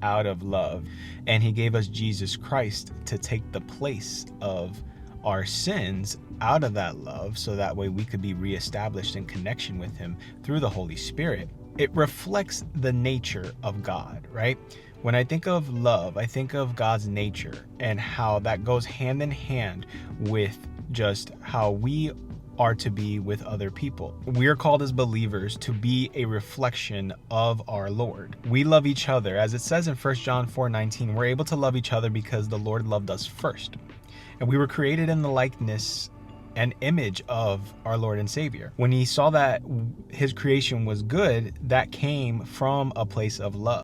out of love. And he gave us Jesus Christ to take the place of our sins out of that love, so that way we could be reestablished in connection with him through the Holy Spirit. It reflects the nature of God, right? When I think of love, I think of God's nature and how that goes hand in hand with just how we are to be with other people. We are called as believers to be a reflection of our Lord. We love each other. As it says in 1 John 4:19, we're able to love each other because the Lord loved us first. And we were created in the likeness and image of our Lord and Savior. When he saw that his creation was good, that came from a place of love.